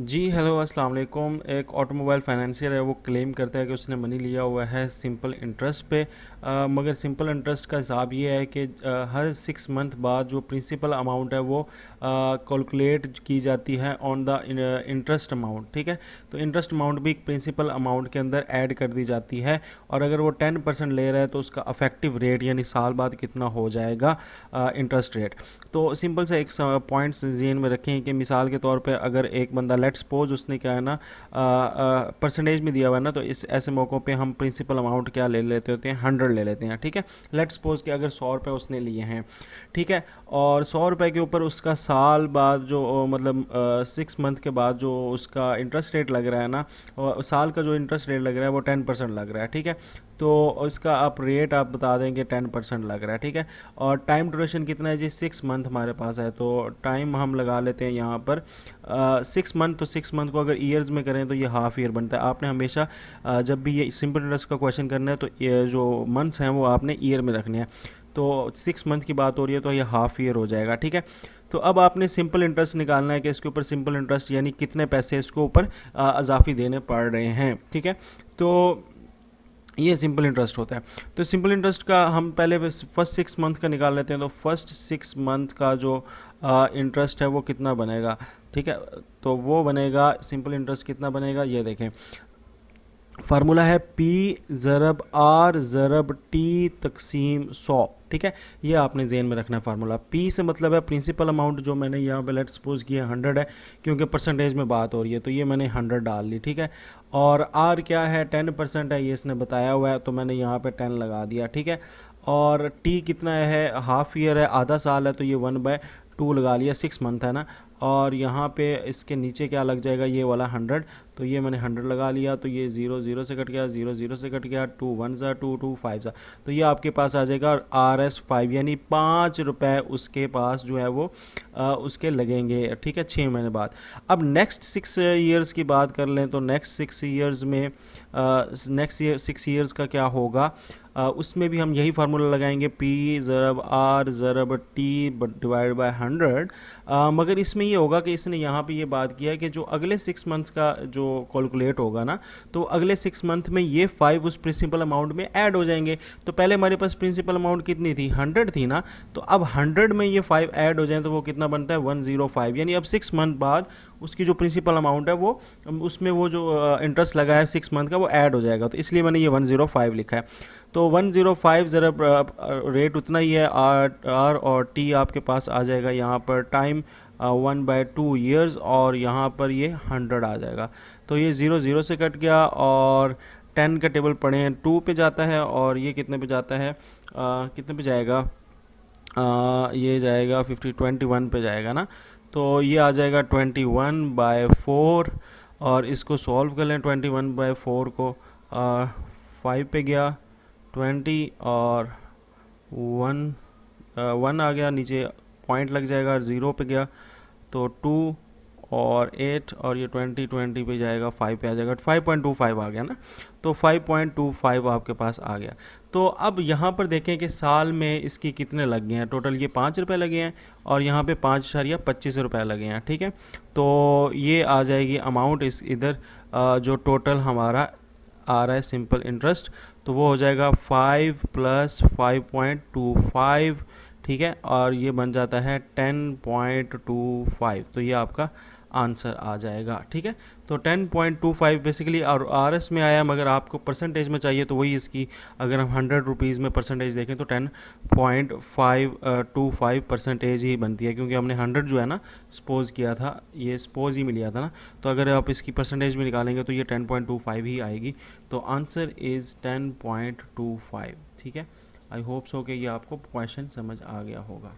जी hello अस्सलाम वालेकुम। एक ऑटोमोबाइल फाइनेंसियर है, वो क्लेम करता है कि उसने मनी लिया हुआ है सिंपल इंटरेस्ट पे। मगर सिंपल इंटरेस्ट का हिसाब ये है कि हर 6 मंथ बाद जो प्रिंसिपल अमाउंट है वो कैलकुलेट की जाती है ऑन द इंटरेस्ट अमाउंट। ठीक है, तो इंटरेस्ट अमाउंट भी प्रिंसिपल अमाउंट के अंदर ऐड कर दी जाती है। और अगर वो 10% ले रहा है तो उसका अफेक्टिव रेट यानी साल बाद कितना हो जाएगा इंटरेस्ट रेट। तो सिंपल से एक पॉइंट्स ज़हन में रखें कि मिसाल के तौर पे अगर एक बंदा लेट सपोज उसने क्या है ना परसेंटेज में दिया हुआ है ना, तो इस ऐसे मौक़ों पे हम प्रिंसिपल अमाउंट क्या ले लेते होते हैं, 100 ले लेते हैं। ठीक है, लेट सपोज कि अगर 100 रुपये उसने लिए हैं, ठीक है, और 100 रुपये के ऊपर उसका साल बाद जो मतलब 6 मंथ के बाद जो उसका इंटरेस्ट रेट लग रहा है ना, साल का जो इंटरेस्ट रेट लग रहा है वो 10% लग रहा है। ठीक है, तो इसका आप रेट आप बता देंगे 10% लग रहा है। ठीक है, और टाइम ड्यूरेशन कितना है जी, 6 मंथ हमारे पास है, तो टाइम हम लगा लेते हैं यहाँ पर 6 मंथ। तो 6 मंथ को अगर ईयर्स में करें तो ये हाफ ईयर बनता है। आपने हमेशा जब भी ये सिंपल इंटरेस्ट का क्वेश्चन करना है तो ये जो मंथ्स हैं वो आपने ईयर में रखने हैं। तो 6 मंथ की बात हो रही है तो ये हाफ ईयर हो जाएगा। ठीक है, तो अब आपने सिंपल इंटरेस्ट निकालना है कि इसके ऊपर सिंपल इंटरेस्ट यानी कितने पैसे इसके ऊपर अजाफी देने पड़ रहे हैं। ठीक है, तो ये सिंपल इंटरेस्ट होता है। तो सिंपल इंटरेस्ट का हम पहले फर्स्ट 6 मंथ का निकाल लेते हैं। तो फर्स्ट 6 मंथ का जो इंटरेस्ट है वो कितना बनेगा। ठीक है, तो वो बनेगा सिंपल इंटरेस्ट कितना बनेगा, ये देखें, फार्मूला है पी ज़रब आर ज़रब टी तकसीम 100। ठीक है, ये आपने जेन में रखना है फार्मूला। पी से मतलब है प्रिंसिपल अमाउंट, जो मैंने यहाँ पे लेट सपोज किया 100 है, क्योंकि परसेंटेज में बात हो रही है तो ये मैंने 100 डाल ली। ठीक है, और आर क्या है, 10% है, ये इसने बताया हुआ है तो मैंने यहाँ पे 10 लगा दिया। ठीक है, और टी कितना है, हाफ ईयर है, आधा साल है, तो ये 1/2 लगा लिया, 6 मंथ है ना। और यहाँ पे इसके नीचे क्या लग जाएगा, ये वाला 100, तो ये मैंने 100 लगा लिया, तो ये 0 0 से कट गया, 0 0 से कट गया, 2 1 ज़ा 2 2 5 ज़ा, तो ये आपके पास आ जाएगा RS5 यानी 5 रुपये उसके पास जो है वो उसके लगेंगे। ठीक है, 6 महीने बाद। अब नेक्स्ट 6 ईयर्स की बात कर लें तो नेक्स्ट 6 ईयर्स में नेक्स्ट 6 ईयर्स का क्या होगा, उसमें भी हम यही फार्मूला लगाएंगे, पी ज़रब आर ज़रब टी डिवाइड बाय 100। मगर इसमें ये होगा कि इसने यहाँ पे ये बात किया है कि जो अगले 6 मंथ्स का जो कैलकुलेट होगा ना, तो अगले 6 मंथ में ये 5 उस प्रिंसिपल अमाउंट में ऐड हो जाएंगे। तो पहले हमारे पास प्रिंसिपल अमाउंट कितनी थी, 100 थी ना, तो अब 100 में ये 5 ऐड हो जाएं तो वो कितना बनता है, 105। यानी अब 6 मंथ बाद उसकी जो प्रिंसिपल अमाउंट है वो उसमें वो जो इंटरेस्ट लगा है 6 मंथ का वो ऐड हो जाएगा, तो इसलिए मैंने ये 105 लिखा है। तो 105 ज़रा रेट उतना ही है, आर और टी आपके पास आ जाएगा यहाँ पर टाइम 1/2 ईयर्स, और यहाँ पर ये 100 आ जाएगा। तो ये 0 0 से कट गया, और 10 का टेबल पढ़े हैं 2 पे जाता है, और ये कितने पे जाता है, कितने पे जाएगा, ये जाएगा 21 पे जाएगा ना। तो ये आ जाएगा 21/4, और इसको सॉल्व कर लें 21/4 को, 5 पे गया 20, और 1 आ गया नीचे, पॉइंट लग जाएगा, 0 पे गया तो 2 और 8, और ये 20 पे जाएगा, 5 पे आ जाएगा, 5.25 आ गया ना। तो 5.25 आपके पास आ गया। तो अब यहाँ पर देखें कि साल में इसकी कितने लग गए हैं, टोटल ये 5 रुपये लगे हैं, और यहाँ पे 5.25 रुपये लगे हैं। ठीक है, तो ये आ जाएगी अमाउंट इस इधर जो टोटल हमारा आ रहा है सिंपल इंटरेस्ट, तो वो हो जाएगा 5 + 5.25। ठीक है, और ये बन जाता है 10.25, तो ये आपका आंसर आ जाएगा। ठीक है, तो 10.25 बेसिकली और RS में आया, मगर आपको परसेंटेज में चाहिए तो वही इसकी, अगर हम 100 रुपीज़ में परसेंटेज देखें तो 10.525 परसेंटेज ही बनती है, क्योंकि हमने 100 जो है ना सपोज किया था, ये सपोज ही में लिया था ना, तो अगर आप इसकी परसेंटेज में निकालेंगे तो ये 10.25 ही आएगी। तो आंसर इज़ 10.25। ठीक है, आई होप सो कि ये आपको क्वेश्चन समझ आ गया होगा।